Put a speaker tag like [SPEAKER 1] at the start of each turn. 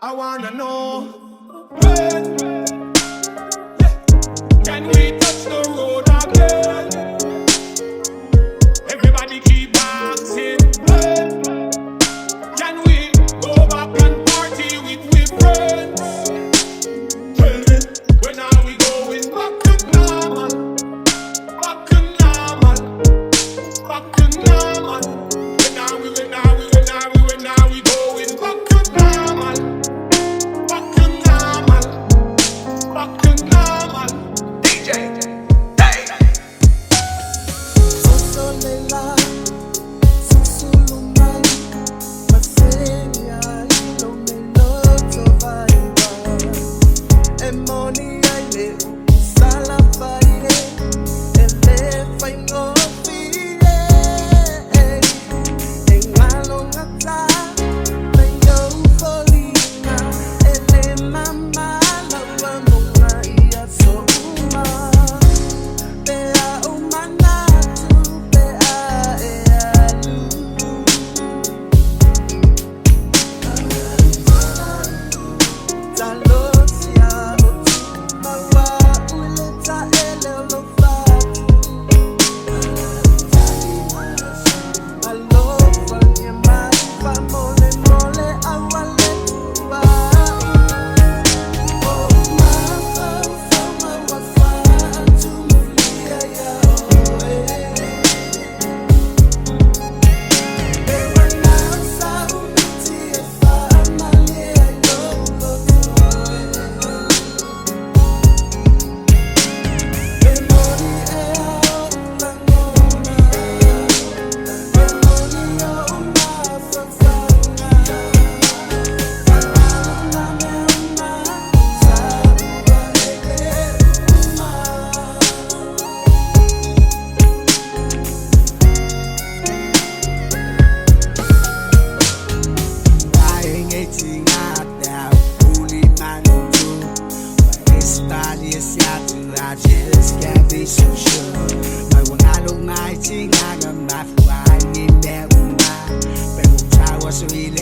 [SPEAKER 1] I wanna know when, yeah, can we touch the road again? Everybody keep asking when, can we go back and party with friends? Tell me, when are we going back to normal? Back to normal, back to normal. When are we going back to normal? Back to normal, back to normal. DJ, hey!
[SPEAKER 2] Sosolela, susulumai, masenya ilomeloto vaiba. Emoni aile sala faire, ele faingo file. Engalo ngata, faingo folina, ele mama lawa mona ia souma. Bea umanatu, bea ealu. Talosia otumawa uleta elelofatu. Alofa nyemari pa mole mole awaletua. Oh mama fama wafa atumulia ya oe. Ewa nasa umiti efa amalie ailokotoe. Memori ea ulangona, memori ya umafafanga. Falana meuma, sarua eke uma. Dying 18 out now, only man to but it's body is out to I just can't be so sure. My one I don't mind, I got my flying in that one. But I was really